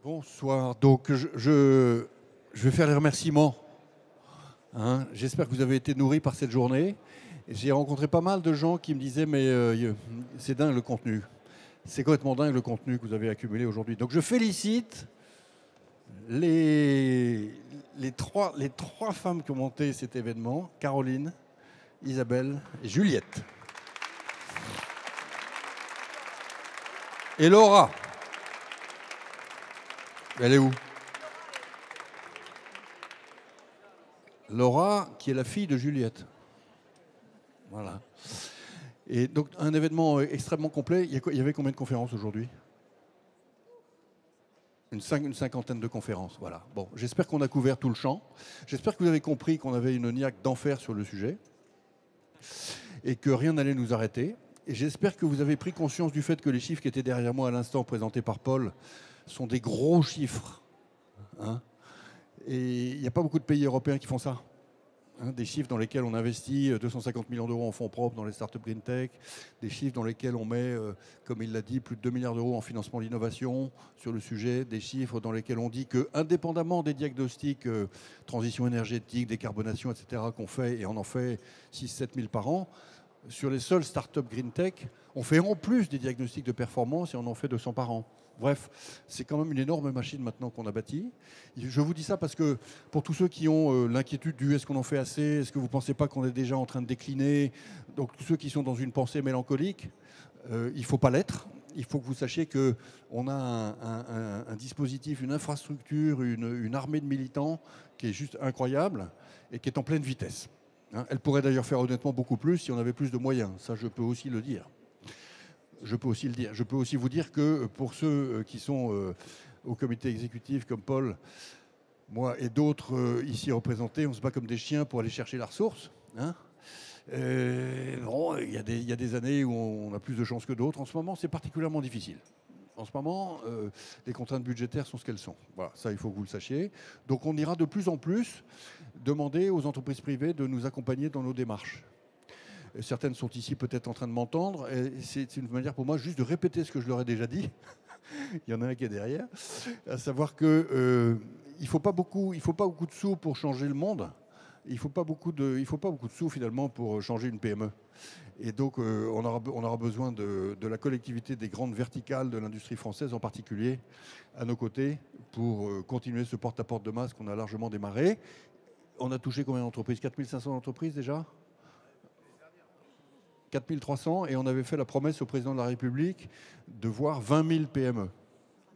Bonsoir. Donc, je vais faire les remerciements. Hein. J'espère que vous avez été nourris par cette journée. J'ai rencontré pas mal de gens qui me disaient mais c'est dingue le contenu. C'est complètement dingue le contenu que vous avez accumulé aujourd'hui. Donc, je félicite les trois femmes qui ont monté cet événement, Caroline, Isabelle et Juliette. Et Laura. Elle est où? Laura, qui est la fille de Juliette. Voilà. Et donc, un événement extrêmement complet. Il y avait combien de conférences aujourd'hui? Une cinquantaine de conférences. Voilà. Bon, j'espère qu'on a couvert tout le champ. J'espère que vous avez compris qu'on avait une niaque d'enfer sur le sujet et que rien n'allait nous arrêter. Et j'espère que vous avez pris conscience du fait que les chiffres qui étaient derrière moi à l'instant présentés par Paul sont des gros chiffres. Hein, et il n'y a pas beaucoup de pays européens qui font ça. Hein, des chiffres dans lesquels on investit 250 millions d'euros en fonds propres dans les startups green tech, des chiffres dans lesquels on met, comme il l'a dit, plus de 2 milliards d'euros en financement de l'innovation sur le sujet, des chiffres dans lesquels on dit que, indépendamment des diagnostics transition énergétique, décarbonation, etc., qu'on fait, et on en fait 6-7 000 par an, sur les seules startups green tech, on fait en plus des diagnostics de performance et on en fait 200 par an. Bref, c'est quand même une énorme machine maintenant qu'on a bâtie. Je vous dis ça parce que pour tous ceux qui ont l'inquiétude du est-ce qu'on en fait assez, est-ce que vous ne pensez pas qu'on est déjà en train de décliner, donc tous ceux qui sont dans une pensée mélancolique, il ne faut pas l'être. Il faut que vous sachiez qu'on a un dispositif, une infrastructure, une armée de militants qui est juste incroyable et qui est en pleine vitesse. Hein, elle pourrait d'ailleurs faire honnêtement beaucoup plus si on avait plus de moyens. Ça, je peux aussi le dire. Je peux aussi vous dire que pour ceux qui sont au comité exécutif comme Paul, moi et d'autres ici représentés, on se bat comme des chiens pour aller chercher la ressource. Hein. Bon, il y a des années où on a plus de chance que d'autres. En ce moment, c'est particulièrement difficile. En ce moment, les contraintes budgétaires sont ce qu'elles sont. Voilà, ça, il faut que vous le sachiez. Donc, on ira de plus en plus demander aux entreprises privées de nous accompagner dans nos démarches. Certaines sont ici peut-être en train de m'entendre. C'est une manière pour moi juste de répéter ce que je leur ai déjà dit. Il y en a un qui est derrière. À savoir qu'il ne faut pas beaucoup de sous pour changer le monde. Il ne faut pas beaucoup de sous finalement pour changer une PME. Et donc on aura besoin de la collectivité des grandes verticales de l'industrie française en particulier à nos côtés pour continuer ce porte-à-porte de masse qu'on a largement démarré. On a touché combien d'entreprises? 4500 entreprises déjà? 4300, et on avait fait la promesse au président de la République de voir 20 000 PME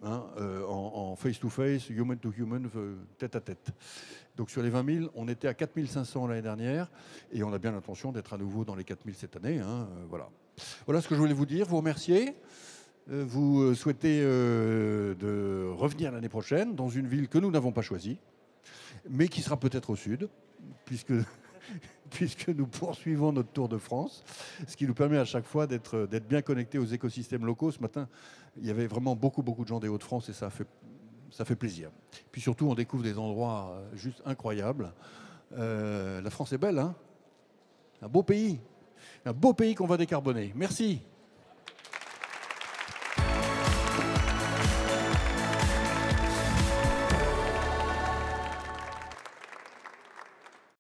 hein, en face-to-face, human-to-human, tête-à-tête. Donc sur les 20 000, on était à 4500 l'année dernière et on a bien l'intention d'être à nouveau dans les 4000 cette année. Hein, voilà. Voilà ce que je voulais vous dire, vous remercier. Vous souhaitez de revenir l'année prochaine dans une ville que nous n'avons pas choisie, mais qui sera peut-être au sud, puisque nous poursuivons notre tour de France, ce qui nous permet à chaque fois d'être bien connectés aux écosystèmes locaux. Ce matin, il y avait vraiment beaucoup de gens des Hauts-de-France et ça fait plaisir. Puis surtout, on découvre des endroits juste incroyables. La France est belle, hein? Un beau pays qu'on va décarboner. Merci.